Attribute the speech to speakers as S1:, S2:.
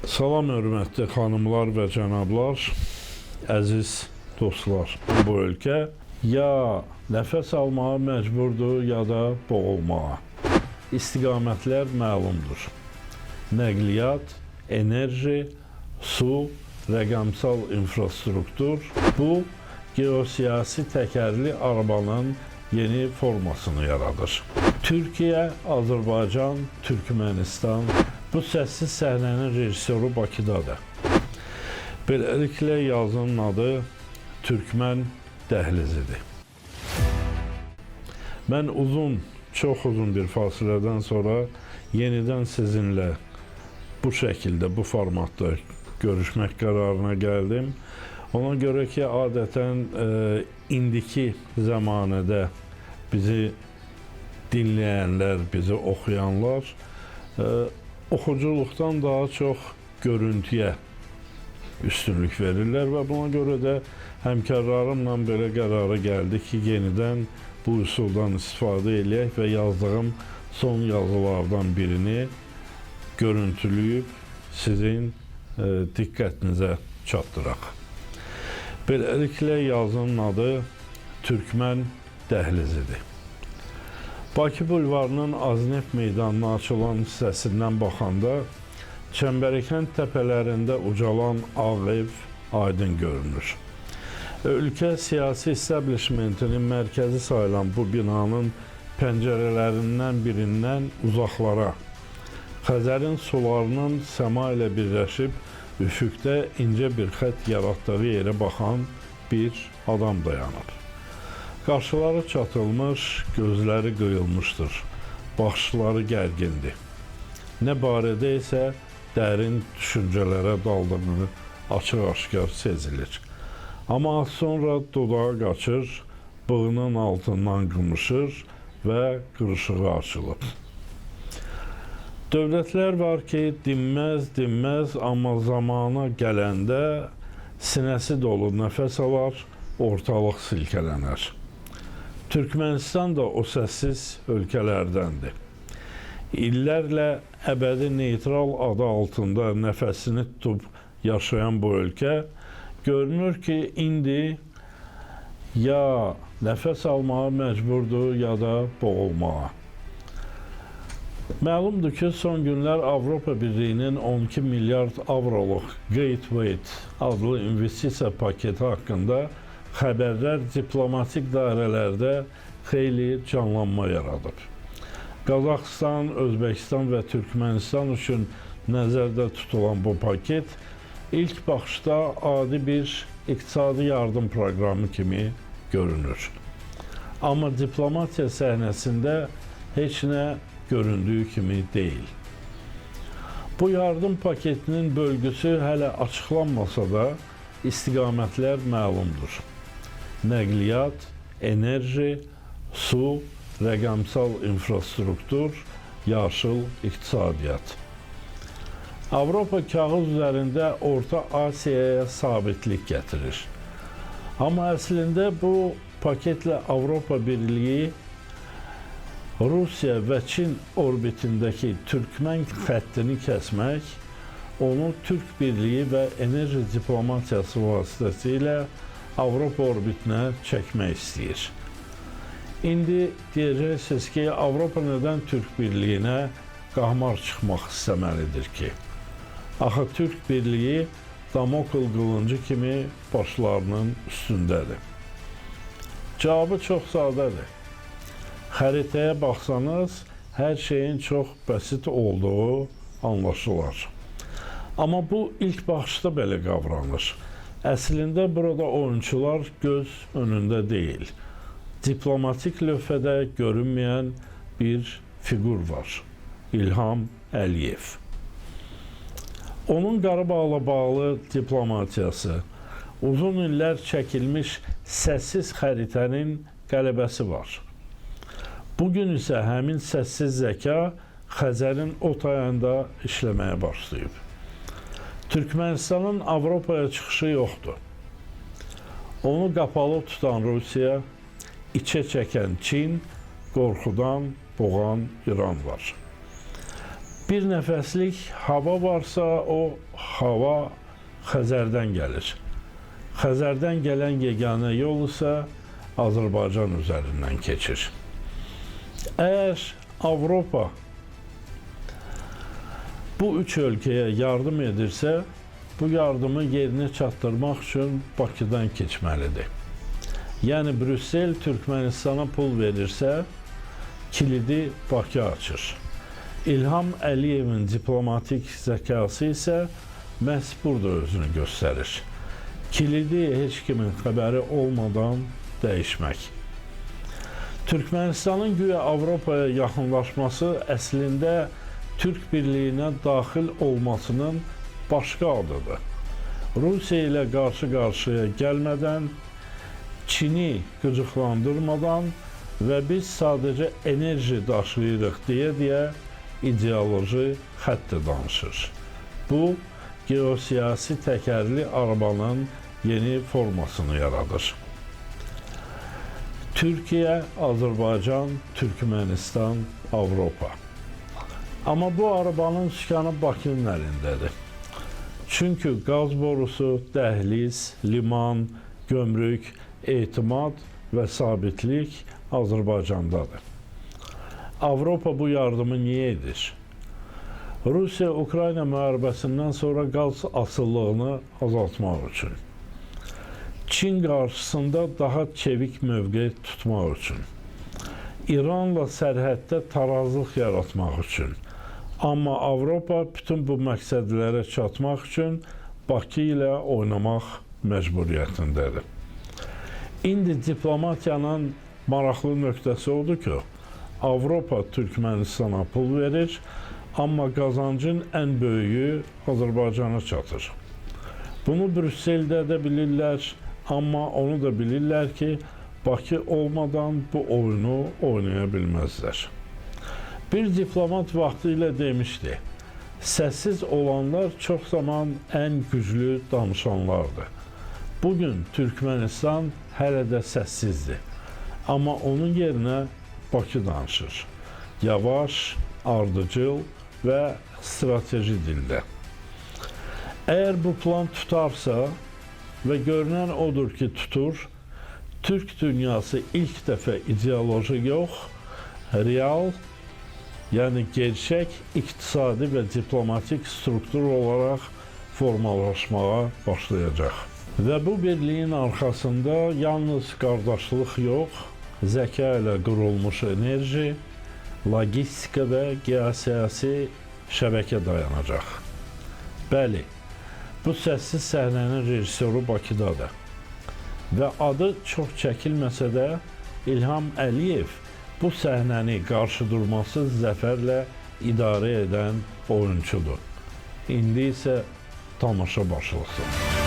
S1: Salam hörmətli xanımlar və cənablar, əziz dostlar. Bu ölkə ya nəfəs almağa məcburdur, ya da boğulmağa. İstiqamətlər məlumdur. Nəqliyyat, enerji, su, rəqəmsal infrastruktur. Bu, geosiyasi təkərli arabanın yeni formasını yaradır. Türkiyə, Azərbaycan, Türkmənistan, bu səssiz səhnənin rejissoru Bakıdadır. Beləliklə yazının adı Türkmən dəhlizidir. Mən çox uzun bir fasilədən sonra yenidən sizinlə bu şəkildə, bu formatda görüşmək qərarına gəldim. Ona görə ki, adətən indiki zəmanədə bizi dinləyənlər, bizi oxuyanlar oxuculuqdan daha çox görüntüyə üstünlük verirlər və buna görə də həmkarlarımla belə qərara gəldik ki, yenidən bu üsuldan istifadə edək və yazdığım son yazılardan birini görüntülüyüb sizin diqqətinizə çatdıraq. Beləliklə yazının adı Türkmən dəhlizidir. Bakı bulvarının Aznef meydanına açılan hissəsindən baxanda Çəmbərəkənd təpələrində ucalan ağ ev aydın görünür. Ölkə siyasi establishmentinin mərkəzi sayılan bu binanın pəncərələrindən birindən uzaqlara, Xəzərin sularının səma ilə birləşib üfüqdə incə bir xətt yaratdığı yerə baxan bir adam dayanıb. Qarşıları çatılmış, gözləri qıyılmışdır, baxışları gərgindir. Nə barədə isə dərin düşüncələrə daldığını açıq-aşkar sezilir. Amma az sonra dodağı qaçır, bığının altından qımışır və qırışığı açılır. Dövlətlər var ki, dinməz, amma zamana gələndə sinəsi dolu nəfəs alar, ortalıq silkələnər. Türkmənistan da o səssiz ölkələrdəndir. İllərlə əbədi neytral adı altında nəfəsini tutub yaşayan bu ölkə görünür ki, indi ya nəfəs almağa məcburdur, ya da boğulmağa. Məlumdur ki, son günlər Avropa Birliyinin 12 milyard avroluq Gateway adlı investisiya paketi haqqında xəbərlər diplomatik dairələrdə xeyli canlanma yaradıb. Qazaxıstan, Özbəkistan və Türkmənistan üçün nəzərdə tutulan bu paket ilk baxışda adi bir iqtisadi yardım proqramı kimi görünür. Amma diplomatiya səhnəsində heç nə göründüyü kimi deyil. Bu yardım paketinin bölgüsü hələ açıqlanmasa da istiqamətlər məlumdur. Nəqliyyat, enerji, su, rəqəmsal infrastruktur, yaşıl iqtisadiyyat. Avropa kağız üzərində Orta Asiyaya sabitlik gətirir. Amma əslində bu paketlə Avropa Birliyi Rusiya və Çin orbitindəki Türkmən xəttini kəsmək, onu Türk Birliyi və enerji diplomatiyası vasitəsilə Avropa orbitinə çəkmək istəyir. İndi deyəcəksiniz ki, Avropa nədən Türk Birliyinə qahmar çıxmaq istəməlidir ki? Axı Türk Birliyi Damokl qılıncı kimi başlarının üstündədir. Cavabı çox sadədir. Xəritəyə baxsanız, hər şeyin çox bəsit olduğu anlaşılar. Amma bu ilk baxışda belə qavranır. Əslində burada oyunçular göz önündə deyil. Diplomatik lövhədə görünməyən bir fiqur var. İlham Əliyev. Onun Qarabağla bağlı diplomatiyası, uzun illər çəkilmiş səssiz xəritənin qələbəsi var. Bugün isə həmin səssiz zəka Xəzərin o tayında işləməyə başlayıb. Türkmənistanın Avropaya çıxışı yoxdur. Onu qapalı tutan Rusiya, içə çəkən Çin, qorxudan boğan İran var. Bir nəfəslik hava varsa, o hava Xəzərdən gəlir. Xəzərdən gələn yeganə yol isə Azərbaycan üzərindən keçir. Əgər Avropa bu üç ölkəyə yardım edirsə, bu yardımı yerinə çatdırmaq üçün Bakıdan keçməlidir. Yəni, Brüssel Türkmenistana pul verirsə, kilidi Bakı açır. İlham Əliyevin diplomatik zəkası isə məhz burada özünü göstərir. Kilidi heç kimin xəbəri olmadan dəyişmək. Türkmenistanın güya Avropaya yaxınlaşması əslində Türk birliyinə daxil olmasının başqa adıdır. Rusiya ilə qarşı-qarşıya gəlmədən, Çini qıcıqlandırmadan və biz sadəcə enerji daşıyırıq deyə ideoloji xətti danışır. Bu, geosiyasi təkərli arabanın yeni formasını yaradır. Türkiyə, Azərbaycan, Türkmenistan, Avropa. Amma bu arabanın sükanı Bakının əlindədir. Çünki qaz borusu, dəhliz, liman, gömrük, etimad və sabitlik Azərbaycandadır. Avropa bu yardımı niyə edir? Rusiya-Ukrayna müharibəsindən sonra qaz asıllığını azaltmaq üçün. Çin qarşısında daha çevik mövqe tutmaq üçün. İranla sərhəddə tarazlıq yaratmaq üçün. Amma Avropa bütün bu məqsədlərə çatmaq üçün Bakı ilə oynamaq məcburiyyətindədir. İndi diplomatiyanın maraqlı nöqtəsi odur ki, Avropa Türkmenistana pul verir, amma qazancın ən böyüyü Azərbaycana çatır. Bunu Brüsseldə də bilirlər, amma onu da bilirlər ki, Bakı olmadan bu oyunu oynaya bilməzlər. Bir diplomat vaxtilə demişdi, səssiz olanlar çox zaman ən güclü danışanlardır. Bugün Türkmenistan hələ də səssizdir, amma onun yerinə Bakı danışır. Yavaş, ardıcıl və strateji dildə. Əgər bu plan tutarsa və görünən odur ki, tutur, Türk dünyası ilk dəfə ideoloji yox, real, yəni gerçək iqtisadi və diplomatik struktur olaraq formalaşmağa başlayacaq. Və bu birliyin arxasında yalnız qardaşlıq yox, zəka ilə qurulmuş enerji, logistika və geosiyasi şəbəkə dayanacaq. Bəli, bu səssiz səhnənin rejissoru Bakıdadır. Və adı çox çəkilməsə də İlham Əliyev bu səhnəni qarşıdurmasız zəfərlə idarə edən oyunçudur. İndi isə tamaşa başlasın.